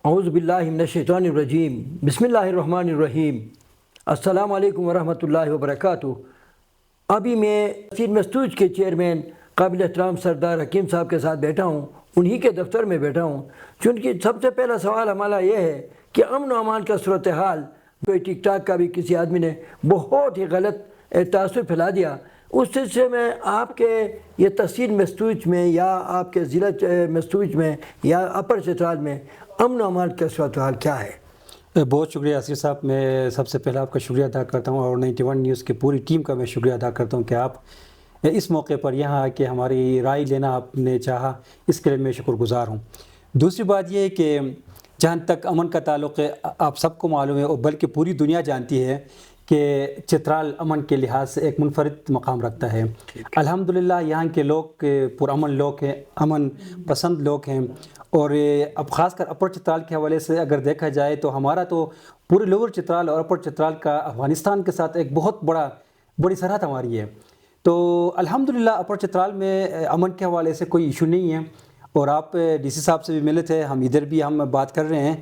اعوذ باللہ من الشیطان الرجیم بسم اللہ الرحمن الرحیم السلام علیکم ورحمۃ اللہ وبرکاتہ۔ ابھی میں مسجد مستوج کے چیئرمین قابل احترام سردار حکیم صاحب کے ساتھ بیٹھا ہوں، انہی کے دفتر میں بیٹھا ہوں، چونکہ سب سے پہلا سوال ہمارا یہ ہے کہ امن و امان کا صورتحال، کوئی ٹک ٹاک کا بھی کسی آدمی نے بہت ہی غلط تاثر پھیلا دیا، اس سلسلے میں آپ کے یہ تحصیل مستوج میں یا آپ کے ضلع مستوج میں یا اپر چترال میں امن و امان کا صورتحال کیا ہے؟ بہت شکریہ اسیر صاحب، میں سب سے پہلے آپ کا شکریہ ادا کرتا ہوں اور 91 نیوز کی پوری ٹیم کا میں شکریہ ادا کرتا ہوں کہ آپ اس موقع پر یہاں آ کے ہماری رائے لینا آپ نے چاہا، اس کے لیے میں شکر گزار ہوں۔ دوسری بات یہ ہے کہ جہاں تک امن کا تعلق ہے، آپ سب کو معلوم ہے اور بلکہ پوری دنیا جانتی ہے کہ چترال امن کے لحاظ سے ایک منفرد مقام رکھتا ہے۔ الحمدللہ یہاں کے لوگ پرامن لوگ ہیں، امن پسند لوگ ہیں، اور اب خاص کر اپر چترال کے حوالے سے اگر دیکھا جائے تو ہمارا تو پورے لوور چترال اور اپر چترال کا افغانستان کے ساتھ ایک بہت بڑی سرحد ہماری ہے، تو الحمدللہ اپر چترال میں امن کے حوالے سے کوئی ایشو نہیں ہے۔ اور آپ ڈی سی صاحب سے بھی ملے تھے، ہم ادھر بھی ہم بات کر رہے ہیں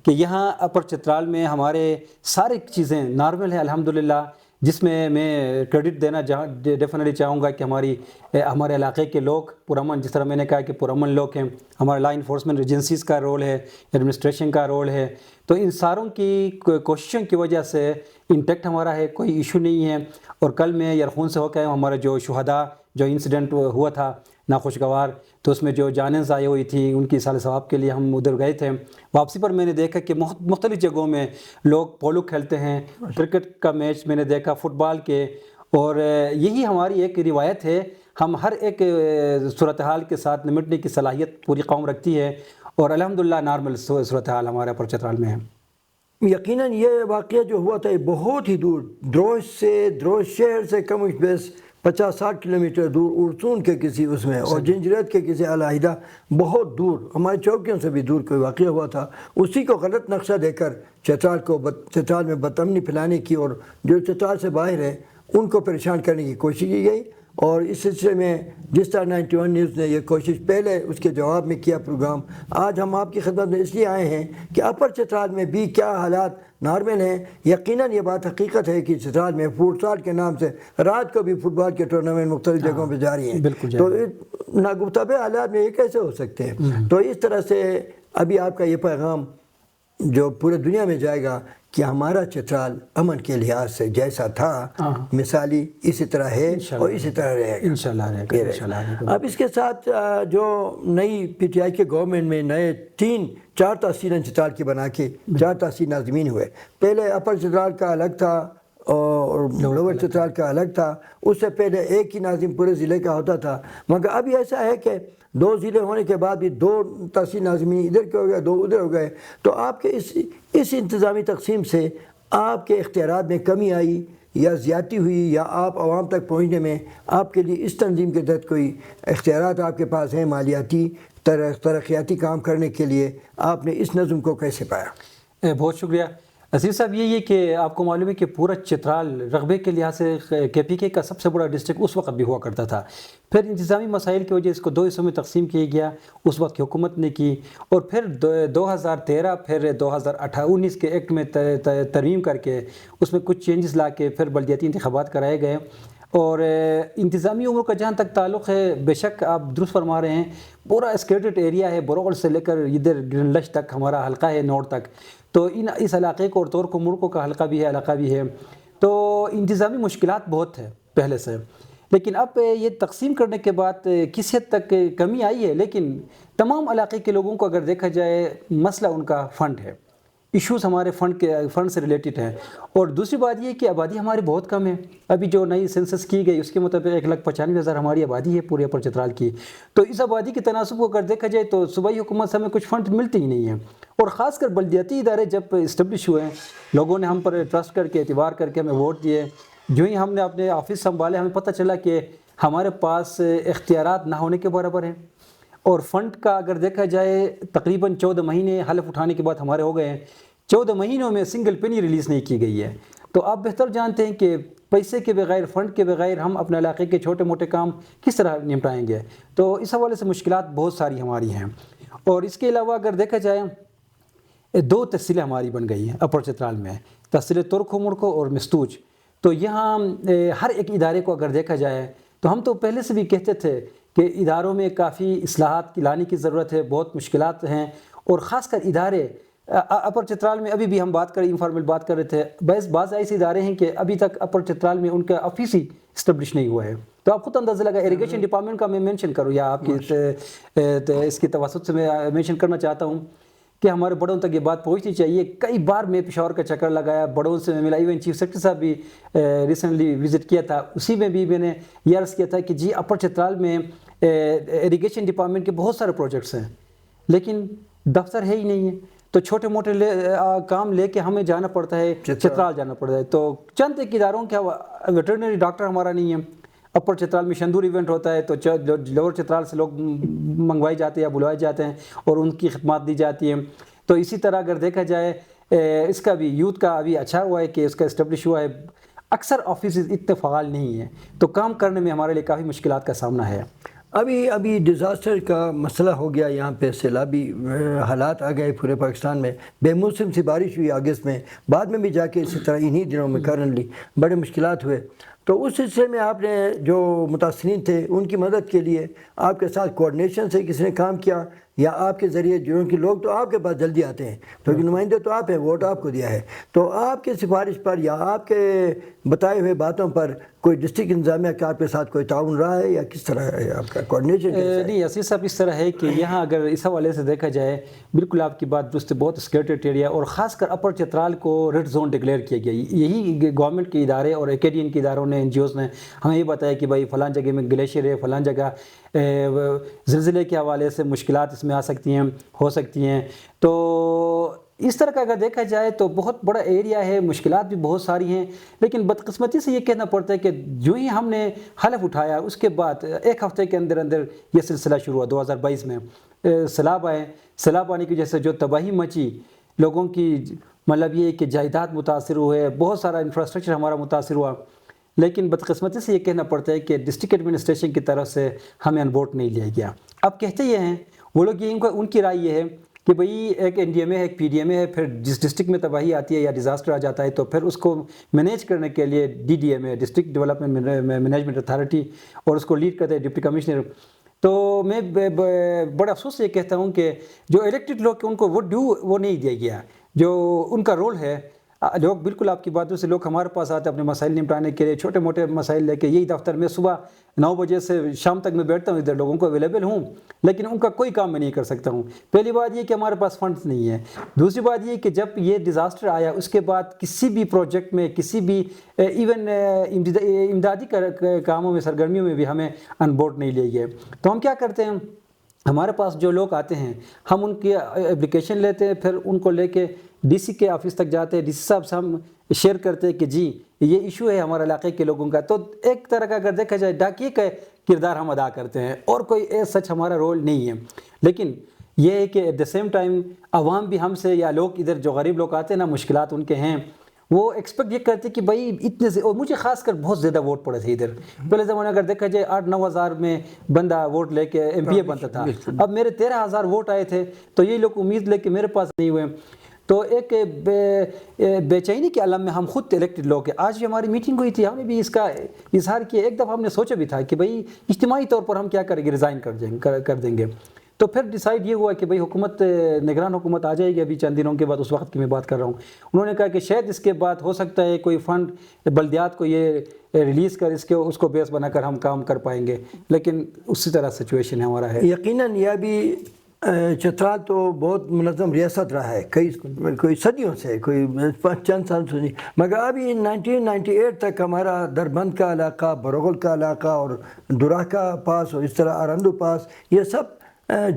کہ یہاں اپر چترال میں ہمارے سارے چیزیں نارمل ہیں الحمدللہ، جس میں کریڈٹ دینا ڈیفینیٹلی چاہوں گا کہ ہمارے علاقے کے لوگ پرامن، جس طرح میں نے کہا کہ پرامن لوگ ہیں، ہمارے لا انفورسمنٹ ایجنسیز کا رول ہے، ایڈمنسٹریشن کا رول ہے، تو ان ساروں کی کوششوں کی وجہ سے انٹیکٹ ہمارا ہے، کوئی ایشو نہیں ہے۔ اور کل میں یرخون سے ہو کے ہمارے جو شہداء جو انسیڈنٹ ہوا تھا ناخوشگوار، تو اس میں جو جانیں ضائع ہوئی تھی ان کی اصلاح ثواب کے لیے ہم ادھر گئے تھے۔ واپسی پر میں نے دیکھا کہ مختلف جگہوں میں لوگ پولو کھیلتے ہیں، کرکٹ کا میچ میں نے دیکھا، فٹ بال کے، اور یہی ہماری ایک روایت ہے، ہم ہر ایک صورتحال کے ساتھ نمٹنے کی صلاحیت پوری قوم رکھتی ہے، اور الحمدللہ نارمل صورتحال ہمارے اپر چترال میں ہے۔ یقیناً یہ واقعہ جو ہوا تھا یہ بہت ہی دور، دروش شہر سے کم از بیش 50-60 کلومیٹر دور، ارسون کے کسی اس میں اور جنجریت کے کسی علیحدہ بہت دور، ہماری چوکیوں سے بھی دور کوئی واقعہ ہوا تھا۔ اسی کو غلط نقشہ دے کر چترال میں بدامنی پھیلانے کی اور جو چترال سے باہر ہے ان کو پریشان کرنے کی کوشش کی گئی، اور اس سلسلے میں جس طرح 91 نیوز نے یہ کوشش پہلے اس کے جواب میں کیا پروگرام، آج ہم آپ کی خدمت میں اس لیے آئے ہیں کہ اپر چترال میں بھی کیا حالات نارمل ہیں۔ یقیناً یہ بات حقیقت ہے کہ چترال میں فٹ سال کے نام سے رات کو بھی فٹ بال کے ٹورنامنٹ مختلف جگہوں پہ جاری ہیں، تو ناگفتہ حالات میں یہ کیسے ہو سکتے ہیں؟ تو اس طرح سے ابھی آپ کا یہ پیغام جو پورے دنیا میں جائے گا کہ ہمارا چترال امن کے لحاظ سے جیسا تھا مثالی اسی طرح ہے اور اسی طرح رہے گا انشاءاللہ۔ اب اس کے ساتھ جو نئی پی ٹی آئی کے گورنمنٹ میں نئے 3-4 تحصیلیں چترال کی بنا کے 4 تحصیل ناظمین ہوئے، پہلے اپر چترال کا الگ تھا اور لوور چترال کا الگ تھا، اس سے پہلے ایک ہی ناظم پورے ضلع کا ہوتا تھا، مگر ابھی ایسا ہے کہ 2 ضلع ہونے کے بعد بھی 2 تحصیل ناظمین ادھر کے ہو گئے، 2 ادھر ہو گئے، تو آپ کے اس انتظامی تقسیم سے آپ کے اختیارات میں کمی آئی یا زیادتی ہوئی، یا آپ عوام تک پہنچنے میں آپ کے لیے اس تنظیم کے تحت کوئی اختیارات آپ کے پاس ہیں مالیاتی ترقیاتی کام کرنے کے لیے، آپ نے اس نظم کو کیسے پایا؟ بہت شکریہ عزیز صاحب۔ یہ کہ آپ کو معلوم ہے کہ پورا چترال رقبے کے لحاظ سے کے پی کے کا سب سے بڑا ڈسٹرکٹ اس وقت بھی ہوا کرتا تھا، پھر انتظامی مسائل کی وجہ اس کو 2 حصوں میں تقسیم کیا گیا، اس وقت کی حکومت نے کی، اور پھر 2013 پھر 2019 کے ایکٹ میں ترمیم کر کے اس میں کچھ چینجز لا کے پھر بلدیاتی انتخابات کرائے گئے۔ اور انتظامی امور کا جہاں تک تعلق ہے، بے شک آپ درست فرما رہے ہیں، پورا اسکیٹڈ ایریا ہے، برول سے لے کر ادھر گرین لش تک ہمارا حلقہ ہے، نورتھ تک، تو اس علاقے کو اور طور کو ملکوں کا حلقہ بھی ہے، علاقہ بھی ہے، تو انتظامی مشکلات بہت ہے پہلے سے، لیکن اب یہ تقسیم کرنے کے بعد کسی حد تک کمی آئی ہے، لیکن تمام علاقے کے لوگوں کو اگر دیکھا جائے مسئلہ ان کا فنڈ ہے، ایشوز ہمارے فنڈ سے ریلیٹڈ ہیں، اور دوسری بات یہ کہ آبادی ہماری بہت کم ہے۔ ابھی جو نئی سینسس کی گئی اس کے مطابق 1,95,000 ہماری آبادی ہے پورے اپر چترال کی، تو اس آبادی کے تناسب کو اگر دیکھا جائے تو صوبائی حکومت سے ہمیں کچھ فنڈ ملتے ہی نہیں ہیں، اور خاص کر بلدیاتی ادارے جب اسٹیبلش ہوئے ہیں، لوگوں نے ہم پر ٹرسٹ کر کے اعتبار کر کے ہمیں ووٹ دیے، جو ہی ہم نے اپنے آفس سنبھالے ہمیں پتہ چلا کہ ہمارے پاس اختیارات نہ ہونے کے برابر ہیں، اور فنڈ کا اگر دیکھا جائے تقریباً 14 مہینے حلف اٹھانے کے بعد ہمارے ہو گئے ہیں، 14 مہینوں میں سنگل پینی ریلیز نہیں کی گئی ہے۔ تو آپ بہتر جانتے ہیں کہ پیسے کے بغیر، فنڈ کے بغیر ہم اپنے علاقے کے چھوٹے موٹے کام کس طرح نمٹائیں گے، تو اس حوالے سے مشکلات بہت ساری ہماری ہیں۔ اور اس کے علاوہ اگر دیکھا جائے دو تحصیلیں ہماری بن گئی ہیں اپر چترال میں، تحصیل ترک مڑکو اور مستوج. تو یہاں ہر ایک ادارے کو اگر دیکھا جائے تو ہم تو پہلے سے بھی کہتے تھے کہ اداروں میں کافی اصلاحات لانے کی ضرورت ہے، بہت مشکلات ہیں، اور خاص کر ادارے اپر چترال میں ابھی بھی ہم بات کریں انفارمل بات کر رہے تھے، بعض ایسے ادارے ہیں کہ ابھی تک اپر چترال میں ان کا آفس ہی اسٹیبلش نہیں ہوا ہے. تو آپ خود اندازہ لگا اریگیشن ڈپارٹمنٹ کا میں مینشن کروں یا آپ کی اس کی توسط سے میں مینشن کرنا چاہتا ہوں کہ ہمارے بڑوں تک یہ بات پہنچنی چاہیے. کئی بار میں پشاور کا چکر لگایا، بڑوں سے میں ملا، ایون چیف سیکرٹری صاحب بھی ریسنٹلی وزٹ کیا تھا، اسی میں بھی میں نے یہ عرض کیا تھا کہ جی اپر چترال میں اریگیشن ڈپارٹمنٹ کے بہت سارے پروجیکٹس ہیں لیکن دفتر ہے ہی نہیں ہے. تو چھوٹے موٹے کام لے کے ہمیں جانا پڑتا ہے، چترال جانا پڑتا ہے. تو چند ایک اداروں کا ویٹرنری ڈاکٹر ہمارا نہیں ہے. اپر چترال میں شندور ایونٹ ہوتا ہے تو لوور چترال سے لوگ منگوائے جاتے ہیں یا بلوائے جاتے ہیں اور ان کی خدمات دی جاتی ہیں. تو اسی طرح اگر دیکھا جائے اس کا بھی یوتھ کا ابھی اچھا ہوا ہے کہ اس کا اسٹیبلش ہوا ہے. اکثر آفیسز اتنے فعال نہیں ہیں تو کام کرنے میں ہمارے لیے کافی مشکلات کا سامنا ہے. ابھی ڈیزاسٹر کا مسئلہ ہو گیا، یہاں پہ سیلابی حالات آ گئے پورے پاکستان میں. بے موسم سی بارش ہوئی اگست میں، بعد میں بھی جا کے اسی طرح انہی دنوں میں کرنٹلی بڑے مشکلات ہوئے. تو اس سلسلے میں آپ نے جو متاثرین تھے ان کی مدد کے لیے آپ کے ساتھ کوآرڈینیشن سے کسی نے کام کیا یا آپ کے ذریعے جو کہ لوگ تو آپ کے پاس جلدی آتے ہیں کیونکہ نمائندے تو آپ ہیں، ووٹ آپ کو دیا ہے، تو آپ کے سفارش پر یا آپ کے بتائے ہوئے باتوں پر کوئی ڈسٹرکٹ انتظامیہ کا آپ کے ساتھ کوئی تعاون رہا ہے یا کس طرح ہے آپ کا کوآرڈینیشن؟ نہیں اسیر صاحب، اس طرح ہے کہ یہاں اگر اس حوالے سے دیکھا جائے بالکل آپ کی بات درست ہے، بہت اسکیٹرڈ ایریا اور خاص کر اپر چترال کو ریڈ زون ڈکلیئر کیا گیا. یہی گورنمنٹ کے ادارے اور ایکیڈین کے اداروں نے، این جی اوز نے ہمیں یہ بتایا کہ بھائی فلاں جگہ میں گلیشیئر ہے، فلاں جگہ زلزلے کے حوالے سے مشکلات اس میں آ سکتی ہیں، ہو سکتی ہیں. تو اس طرح کا اگر دیکھا جائے تو بہت بڑا ایریا ہے، مشکلات بھی بہت ساری ہیں. لیکن بدقسمتی سے یہ کہنا پڑتا ہے کہ جو ہی ہم نے حلف اٹھایا اس کے بعد ایک ہفتے کے اندر یہ سلسلہ شروع ہوا. 2022 میں سیلاب آئے، سیلاب آنے کی وجہ سے جو تباہی مچی، لوگوں کی مطلب یہ کہ جائیداد متاثر ہوئے، بہت سارا انفراسٹرکچر ہمارا متاثر ہوا. لیکن بدقسمتی سے یہ کہنا پڑتا ہے کہ ڈسٹرکٹ ایڈمنسٹریشن کی طرف سے ہمیں آن بورڈ نہیں لیا گیا. اب کہتے یہ ہیں وہ لوگ، یہ ان کی رائے یہ ہے کہ بھئی ایک این ڈی ایم اے ہے، ایک پی ڈی ایم اے ہے، پھر جس ڈسٹرکٹ میں تباہی آتی ہے یا ڈیزاسٹر آ جاتا ہے تو پھر اس کو مینیج کرنے کے لیے ڈی ڈی ایم اے، ڈسٹرکٹ ڈیولپمنٹ مینجمنٹ اتھارٹی، اور اس کو لیڈ کرتے ہیں ڈپٹی کمشنر. تو میں بڑا افسوس سے یہ کہتا ہوں کہ جو الیکٹڈ لوگ ان کو وہ نہیں دیا گیا جو ان کا رول ہے. لوگ بالکل آپ کی باتوں سے، لوگ ہمارے پاس آتے ہیں اپنے مسائل نمٹانے کے لیے، چھوٹے موٹے مسائل لے کے. یہی دفتر میں صبح 9 بجے سے شام تک میں بیٹھتا ہوں، ادھر لوگوں کو اویلیبل ہوں لیکن ان کا کوئی کام میں نہیں کر سکتا ہوں. پہلی بات یہ کہ ہمارے پاس فنڈز نہیں ہے. دوسری بات یہ کہ جب یہ ڈیزاسٹر آیا اس کے بعد کسی بھی پروجیکٹ میں، کسی بھی ایون امدادی کاموں میں، سرگرمیوں میں بھی ہمیں آن بورڈ نہیں لیے گئے. تو ہم کیا کرتے ہیں، ہمارے پاس جو لوگ آتے ہیں ہم ان کی اپلیکیشن لیتے ہیں، پھر ان کو لے کے ڈی سی کے آفس تک جاتے ہیں، ڈی سی صاحب سے ہم شیئر کرتے ہیں کہ جی یہ ایشو ہے ہمارے علاقے کے لوگوں کا. تو ایک طرح کا اگر دیکھا جائے ڈاکیے کا کردار ہم ادا کرتے ہیں اور کوئی سچ ہمارا رول نہیں ہے. لیکن یہ ہے کہ ایٹ دا سیم ٹائم عوام بھی ہم سے، یا لوگ ادھر جو غریب لوگ آتے ہیں نا، مشکلات ان کے ہیں، وہ ایکسپیکٹ یہ کرتے کہ بھائی اتنے سے، اور مجھے خاص کر بہت زیادہ ووٹ پڑے تھے ادھر. پہلے زمانے اگر دیکھا جائے 8-9 ہزار میں بندہ ووٹ لے کے ایم پی اے بنتا تھا. اب میرے 13,000 ووٹ آئے تھے تو یہ لوگ امید لے کے میرے پاس نہیں ہوئے. تو ایک بے چینی کے عالم میں ہم خود الیکٹڈ لوگ ہیں. آج بھی ہماری میٹنگ ہوئی تھی، ہم نے بھی اس کا اظہار کیا. ایک دفعہ ہم نے سوچا بھی تھا کہ بھئی اجتماعی طور پر ہم کیا کریں گے، ریزائن کر دیں گے. تو پھر ڈیسائیڈ یہ ہوا کہ بھئی حکومت، نگران حکومت آ جائے گی ابھی چند دنوں کے بعد، اس وقت کی میں بات کر رہا ہوں. انہوں نے کہا کہ شاید اس کے بعد ہو سکتا ہے کوئی فنڈ بلدیات کو یہ ریلیز کر اس کو بیس بنا کر ہم کام کر پائیں گے. لیکن اسی طرح سچویشن ہے ہمارا ہے. یقیناً یہ بھی چترال تو بہت منظم ریاست رہا ہے کوئی صدیوں سے، کوئی چند سال سے نہیں، مگر ابھی 1998 تک ہمارا دربند کا علاقہ، بروغل کا علاقہ اور دراہ کا پاس اور اس طرح آرندو پاس، یہ سب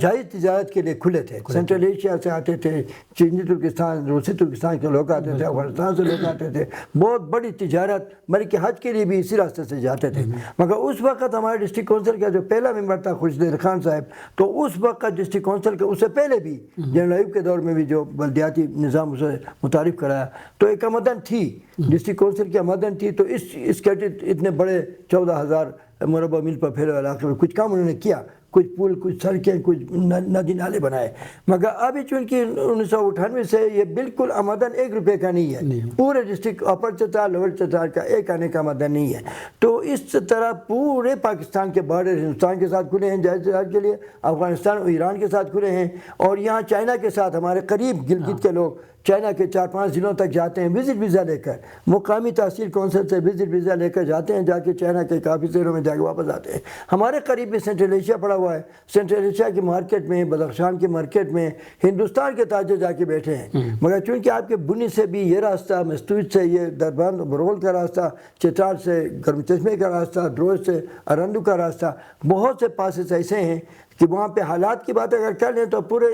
جائز تجارت کے لیے کھلے تھے. سینٹرل ایشیا سے آتے تھے، چینی ترکستان، روسی ترکستان کے لوگ آتے تھے، افغانستان سے لوگ آتے تھے. بہت بڑی تجارت، بلکہ حج کے لیے بھی اسی راستے سے جاتے تھے. مگر اس وقت ہمارے ڈسٹرکٹ کونسل کا جو پہلا ممبر تھا خوشدیر خان صاحب، تو اس وقت ڈسٹرکٹ کونسل کے اس سے پہلے بھی جنرل ایوب کے دور میں بھی جو بلدیاتی نظام اسے متعارف کرایا، تو ایک آمدن تھی، ڈسٹرکٹ کونسل کی آمدن تھی. تو اس کے اتنے بڑے 14,000 مربع میل پر پھیلے علاقے میں کچھ کام انہوں نے کیا، کچھ پل، کچھ سڑکیں، کچھ ندی نالے بنائے، مگر ابھی چونکہ 1998 سے یہ بالکل آمدن 1 روپے کا نہیں ہے، پورے ڈسٹرکٹ اپر چترال لوور چترال کا ایک آنے کا آمدن نہیں ہے۔ تو اس طرح پورے پاکستان کے بارڈر ہندوستان کے ساتھ کھلے ہیں جائز تجارت کے لیے، افغانستان اور ایران کے ساتھ کھلے ہیں، اور یہاں چائنا کے ساتھ ہمارے قریب گلگت کے لوگ چائنا کے 4-5 ضلعوں تک جاتے ہیں وزٹ ویزا لے کر، مقامی تحصیل کونسل سے وزٹ ویزا لے کر جاتے ہیں، جا کے چائنا کے کافی شہروں میں جا کے واپس آتے ہیں۔ ہمارے قریب میں سینٹرل ایشیا پڑا ہوا ہے، سینٹرل ایشیا کی مارکیٹ میں، بدخشان کی مارکیٹ میں ہندوستان کے تاجر جا کے بیٹھے ہیں، مگر چونکہ آپ کے بنی سے بھی یہ راستہ، مستوج سے یہ دربند برول کا راستہ، چترال سے گرم چشمے کا راستہ، دروز سے ارندو کا راستہ، بہت سے پاسز ایسے ہیں کہ وہاں پہ حالات کی بات اگر کر لیں تو پورے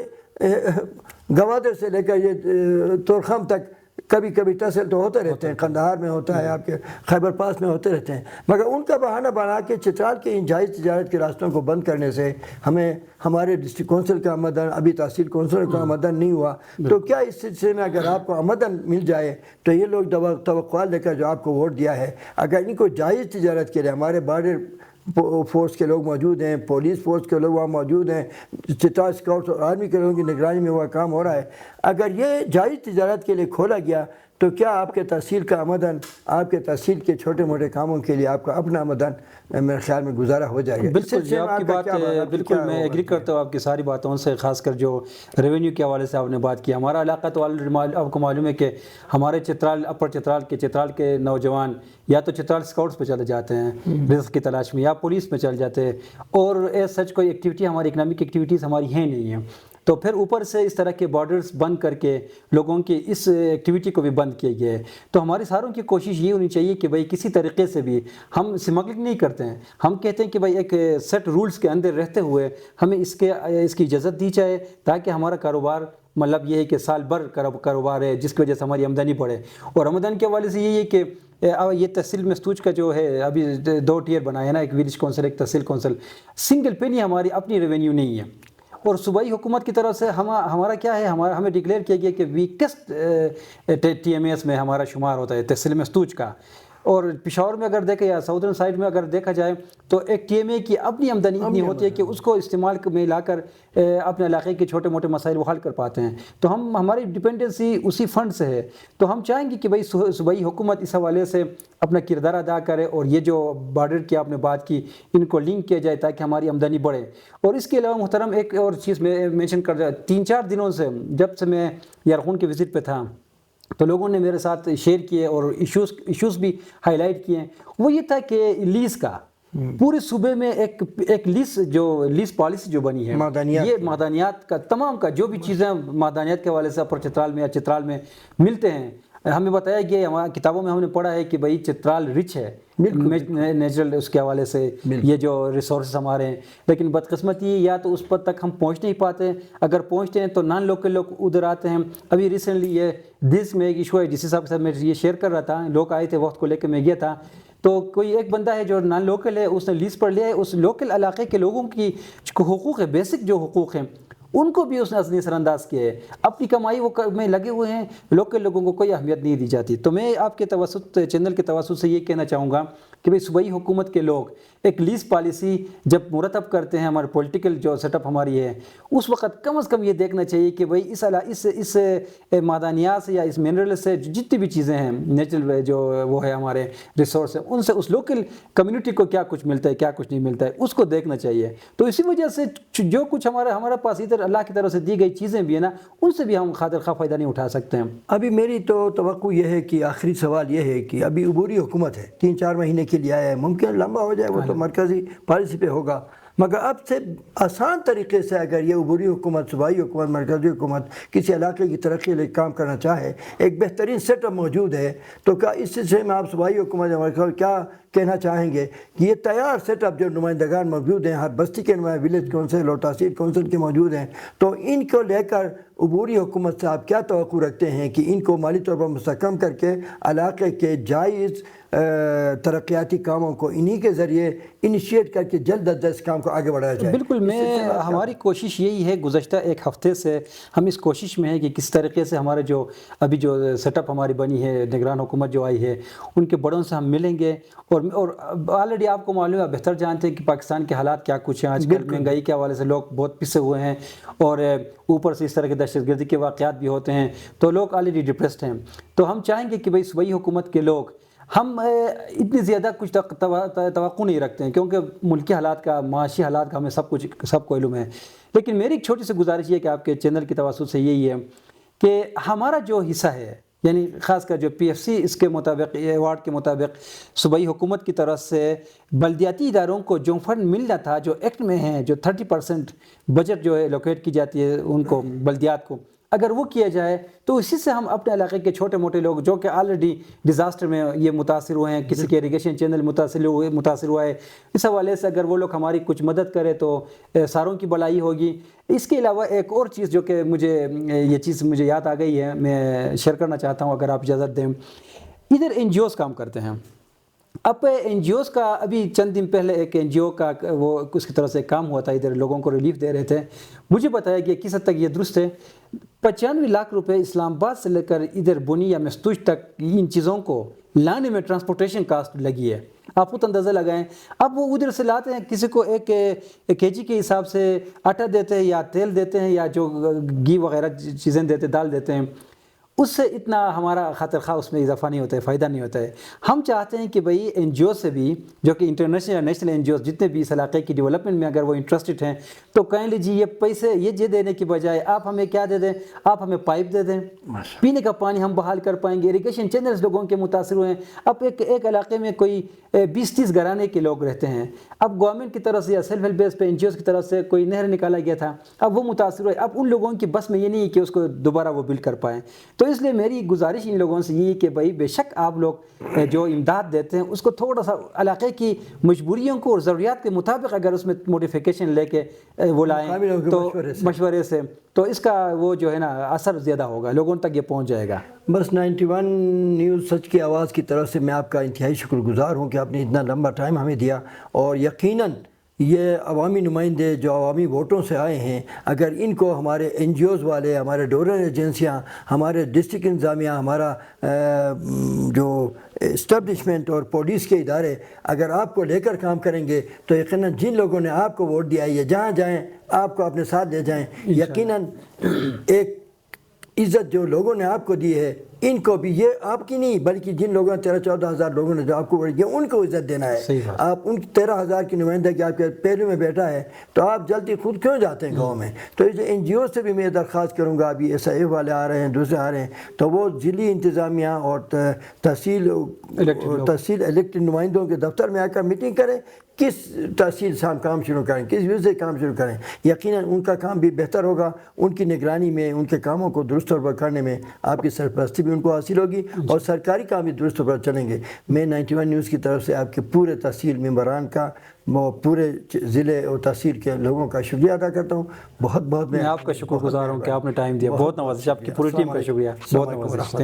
گوادر سے لے کر یہ تورخم تک کبھی کبھی تصل تو ہوتے رہتے ہیں، قندھار میں ہوتا ہے، آپ کے خیبر پاس میں ہوتے رہتے ہیں، مگر ان کا بہانہ بنا کے چترال کے ان جائز تجارت کے راستوں کو بند کرنے سے ہمیں ہمارے ڈسٹرکٹ کونسل کا آمدن، ابھی تحصیل کونسل کا آمدن نہیں ہوا، تو کیا اس سلسلے میں اگر آپ کو آمدن مل جائے تو یہ لوگ توقعات لے کر جو آپ کو ووٹ دیا ہے، اگر ان کو جائز تجارت کے لیے ہمارے بارڈر فورس کے لوگ موجود ہیں، پولیس فورس کے لوگ وہاں موجود ہیں، چترال اسکاؤٹس اور آرمی کے لوگوں کی نگرانی میں وہ کام ہو رہا ہے، اگر یہ جائز تجارت کے لیے کھولا گیا تو کیا آپ کے تحصیل کا آمدن، آپ کے تحصیل کے چھوٹے موٹے کاموں کے لیے آپ کا اپنا آمدن میرے خیال میں گزارا ہو جائے گا۔ بالکل جی، آپ کی بات بالکل میں ایگری کرتا ہوں آپ کی ساری باتوں سے، خاص کر جو ریونیو کے حوالے سے آپ نے بات کی۔ ہمارا علاقہ تو آپ کو معلوم ہے کہ ہمارے چترال اپر چترال کے نوجوان یا تو چترال اسکاؤٹس پہ چلے جاتے ہیں رزق کی تلاش میں، یا پولیس میں چل جاتے ہیں، اور ایز سچ کوئی ایکٹیویٹی ہماری اکنامک ایکٹیویٹیز ہماری ہیں نہیں ہیں، تو پھر اوپر سے اس طرح کے بارڈرز بند کر کے لوگوں کی اس ایکٹیویٹی کو بھی بند کیا گیا ہے۔ تو ہماری ساروں کی کوشش یہ ہونی چاہیے کہ بھائی کسی طریقے سے بھی ہم اسمگلنگ نہیں کرتے ہیں، ہم کہتے ہیں کہ بھائی ایک سیٹ رولز کے اندر رہتے ہوئے ہمیں اس کی اجازت دی جائے، تاکہ ہمارا کاروبار مطلب یہ ہے کہ سال بھر کاروبار ہے، جس کی وجہ سے ہماری آمدنی بڑھے۔ اور آمدن کے حوالے سے یہ ہے کہ یہ تحصیل مستوج کا جو ہے ابھی 2 ٹیئر بنایا ہے نا، ایک ولیج کونسل ایک تحصیل کونسل، سنگل پینی ہماری اپنی ریونیو نہیں ہے، اور صوبائی حکومت کی طرف سے ہمارا کیا ہے، ہمیں ڈکلیئر کیا گیا کہ ویکسٹ ٹی ایم ایس میں ہمارا شمار ہوتا ہے تحصیل مستوج کا۔ اور پشاور میں اگر دیکھیں یا ساؤدرن سائڈ میں اگر دیکھا جائے تو ایک ٹی ایم اے کی اپنی آمدنی اتنی ہوتی ہے کہ اس کو استعمال میں لا کر اپنے علاقے کے چھوٹے موٹے مسائل وہ حل کر پاتے ہیں، تو ہماری ڈپینڈنسی اسی فنڈ سے ہے۔ تو ہم چاہیں گے کہ بھائی صوبائی حکومت اس حوالے سے اپنا کردار ادا کرے، اور یہ جو بارڈر کی آپ نے بات کی ان کو لنک کیا جائے تاکہ ہماری آمدنی بڑھے۔ اور اس کے علاوہ محترم ایک اور چیز میں مینشن کر رہا، 3-4 دنوں سے جب سے میں یرغون کے وزٹ پہ تھا تو لوگوں نے میرے ساتھ شیئر کیے اور ایشوز بھی ہائی لائٹ کیے، وہ یہ تھا کہ لیز کا پورے صوبے میں ایک لیز پالیسی جو بنی ہے، یہ معدنیات کا تمام کا جو بھی چیزیں معدنیات کے حوالے سے اپر چترال میں یا چترال میں ملتے ہیں، ہمیں بتایا گیا، ہماری کتابوں میں ہم نے پڑھا ہے کہ بھائی چترال رچ ہے نیچرل اس کے حوالے سے یہ جو ریسورسز ہمارے ہیں، لیکن بدقسمتی یا تو اس پر تک ہم پہنچ نہیں پاتے، اگر پہنچتے ہیں تو نان لوکل لوگ ادھر آتے ہیں۔ ابھی ریسنٹلی یہ دس میں ایک ایشو ہے، جس حساب سے میں یہ شیئر کر رہا تھا، لوگ آئے تھے وقت کو لے کے میں گیا تھا، تو کوئی ایک بندہ ہے جو نان لوکل ہے، اس نے لیز پر لیا ہے، اس لوکل علاقے کے لوگوں کی حقوق ہے، بیسک جو حقوق ہیں ان کو بھی اس نے نظر انداز کیا ہے، اپنی کمائی وہ میں لگے ہوئے ہیں، لوکل لوگوں کو کوئی اہمیت نہیں دی جاتی۔ تو میں آپ کے توسط چینل کے توسط سے یہ کہنا چاہوں گا کہ بھئی صوبائی حکومت کے لوگ ایک لیز پالیسی جب مرتب کرتے ہیں، ہمارے پولیٹیکل جو سیٹ اپ ہماری ہے، اس وقت کم از کم یہ دیکھنا چاہیے کہ بھئی اس معدنیات سے یا اس منرل سے جتنی بھی چیزیں ہیں نیچرل جو وہ ہے ہمارے ریسورس ہیں، ان سے اس لوکل کمیونٹی کو کیا کچھ ملتا ہے کیا کچھ نہیں ملتا ہے، اس کو دیکھنا چاہیے۔ تو اسی وجہ سے جو کچھ ہمارے پاس ادھر اللہ کی طرف سے دی گئی چیزیں بھی ہیں نا، ان سے بھی ہم خاطر خواہ فائدہ نہیں اٹھا سکتے ہیں۔ ابھی میری تو توقع یہ ہے کہ آخری سوال یہ ہے کہ ابھی عبوری حکومت ہے، 3-4 مہینے کے لیے آیا ہے، ممکن لمبا ہو جائے، وہ تو مرکزی پالیسی پہ ہوگا، مگر اب سے آسان طریقے سے اگر یہ عبوری حکومت، صوبائی حکومت، مرکزی حکومت کسی علاقے کی ترقی کے لیے کام کرنا چاہے، ایک بہترین سیٹ اپ موجود ہے، تو کیا اس سلسلے میں آپ صوبائی حکومت یا مرکز کیا کہنا چاہیں گے کہ یہ تیار سیٹ اپ جو نمائندگان موجود ہیں، ہر بستی کے نمائندے، ولیج کونسل اور تحصیل کونسل کے موجود ہیں، تو ان کو لے کر عبوری حکومت سے آپ کیا توقع رکھتے ہیں کہ ان کو مالی طور پر مستحکم کر کے علاقے کے جائز ترقیاتی کاموں کو انہی کے ذریعے انیشیٹ کر کے جلد از جلد اس کام کو آگے بڑھایا جائے؟ بالکل، ہماری کوشش یہی ہے، گزشتہ ایک ہفتے سے ہم اس کوشش میں ہیں کہ کس طریقے سے ہمارے جو ابھی جو سیٹ اپ ہماری بنی ہے، نگران حکومت جو آئی ہے، ان کے بڑوں سے ہم ملیں گے اور اور آلریڈی آپ کو معلوم ہے، بہتر جانتے ہیں کہ پاکستان کے حالات کیا کچھ ہیں آج کل، مہنگائی کے حوالے سے لوگ بہت پسے ہوئے ہیں، اور اوپر سے اس طرح کے دہشت گردی کے واقعات بھی ہوتے ہیں، تو لوگ آلریڈی ڈپریسڈ ہیں. تو ہم چاہیں گے کہ بھئی صوبائی حکومت کے لوگ، ہم اتنی زیادہ کچھ توقع نہیں رکھتے ہیں کیونکہ ملکی حالات کا، معاشی حالات کا ہمیں سب کو علم ہے. لیکن میری ایک چھوٹی سی گزارش یہ ہے کہ آپ کے چینل کی توسط سے یہی ہے کہ ہمارا جو حصہ ہے، یعنی خاص کر جو پی ایف سی اس کے مطابق، ایوارڈ کے مطابق صوبائی حکومت کی طرف سے بلدیاتی اداروں کو جو فنڈ ملنا تھا، جو ایکٹ میں ہیں، جو 30% بجٹ جو ہے لوکیٹ کی جاتی ہے ان کو، بلدیات کو، اگر وہ کیا جائے تو اسی سے ہم اپنے علاقے کے چھوٹے موٹے لوگ جو کہ آلریڈی ڈیزاسٹر میں یہ متاثر ہوئے ہیں، کسی کے اریگیشن چینل متاثر ہوا ہے، اس حوالے سے اگر وہ لوگ ہماری کچھ مدد کرے تو ساروں کی بھلائی ہوگی. اس کے علاوہ ایک اور چیز جو کہ یہ چیز مجھے یاد آ گئی ہے، میں شیئر کرنا چاہتا ہوں اگر آپ اجازت دیں. ادھر این جی اوز کام کرتے ہیں. اب این جی اوز کا ابھی چند دن پہلے ایک این جی او کا وہ اس کی طرف سے کام ہوا تھا، ادھر لوگوں کو ریلیف دے رہے تھے. مجھے بتایا کہ کس حد تک یہ درست ہے. 95 لاکھ روپے اسلام آباد سے لے کر ادھر بنی یا مستوج تک ان چیزوں کو لانے میں ٹرانسپورٹیشن کاسٹ لگی ہے. آپ خود اندازہ لگائیں. اب وہ ادھر سے لاتے ہیں، کسی کو ایک کے جی کے حساب سے آٹا دیتے ہیں یا تیل دیتے ہیں یا جو گھی وغیرہ چیزیں دیتے، دال دیتے ہیں. اس سے اتنا ہمارا خاطر خواہ اس میں اضافہ نہیں ہوتا ہے، فائدہ نہیں ہوتا ہے. ہم چاہتے ہیں کہ بھئی این جی او سے بھی، جو کہ انٹرنیشنل یا نیشنل این جی اوز جتنے بھی اس علاقے کی ڈیولپمنٹ میں اگر وہ انٹرسٹڈ ہیں تو کہیں لیجیے یہ پیسے یہ دینے کی بجائے آپ ہمیں کیا دے دیں، آپ ہمیں پائپ دے دیں، پینے کا پانی ہم بحال کر پائیں گے. اریگیشن چینلز لوگوں کے متاثر ہوئے ہیں. اب ایک علاقے میں کوئی 20-30 گھرانے کے لوگ رہتے ہیں. اب گورنمنٹ کی طرف سے یا سیلف ہیلپ بیس پہ این جی اوز کی طرف سے کوئی نہر نکالا گیا تھا، اب وہ متاثر ہوئے. اب ان لوگوں کی بس میں یہ نہیں ہے کہ اس کو دوبارہ وہ بل کر پائیں. تو اس لیے میری گزارش ان لوگوں سے یہ ہے کہ بھائی بے شک آپ لوگ جو امداد دیتے ہیں اس کو تھوڑا سا علاقے کی مجبوریوں کو اور ضروریات کے مطابق اگر اس میں موڈیفیکیشن لے کے وہ لائیں تو مشورے سے، تو اس کا وہ جو ہے نا اثر زیادہ ہوگا، لوگوں تک یہ پہنچ جائے گا. بس 91 نیوز سچ کی آواز کی طرف سے میں آپ کا انتہائی شکر گزار ہوں کہ آپ نے اتنا لمبا ٹائم ہمیں دیا. اور یقیناً یہ عوامی نمائندے جو عوامی ووٹوں سے آئے ہیں، اگر ان کو ہمارے این جی اوز والے، ہمارے ڈونر ایجنسیاں، ہمارے ڈسٹرکٹ انتظامیہ، ہمارا جو اسٹیبلشمنٹ اور پولیس کے ادارے اگر آپ کو لے کر کام کریں گے تو یقیناً جن لوگوں نے آپ کو ووٹ دیا ہے یہ جہاں جائیں آپ کو اپنے ساتھ لے جائیں. یقیناً ایک عزت جو لوگوں نے آپ کو دی ہے، ان کو بھی، یہ آپ کی نہیں بلکہ جن لوگوں نے 13-14 ہزار لوگوں نے جو آپ کو ووٹ دیا ان کو عزت دینا ہے. آپ ان 13 ہزار کی نمائندہ کہ آپ کے پہلو میں بیٹھا ہے تو آپ جلدی خود کیوں جاتے ہیں گاؤں میں؟ تو اس این جی او سے بھی میں درخواست کروں گا، ابھی ایس آئی والے آ رہے ہیں، دوسرے آ رہے ہیں، تو وہ ضلعی انتظامیہ اور تحصیل الیکٹڈ نمائندوں کے دفتر میں آ کر میٹنگ کریں، کس تحصیل سے ہم کام شروع کریں، کس وجہ سے کام شروع کریں. یقیناً ان کا کام بھی بہتر ہوگا، ان کی نگرانی میں، ان کے کاموں کو درست طور پر کرنے میں آپ کی سرپرستی بھی ان کو حاصل ہوگی اور سرکاری کام بھی درست طور پر چلیں گے. میں 91 نیوز کی طرف سے آپ کے پورے تحصیل ممبران کا، پورے ضلع اور تحصیل کے لوگوں کا شکریہ ادا کرتا ہوں. بہت میں آپ کا شکر گزار ہوں کہ آپ نے ٹائم دیا. بہت نوازش، آپ کی پوری ٹیم کا شکریہ. بہت نوازش.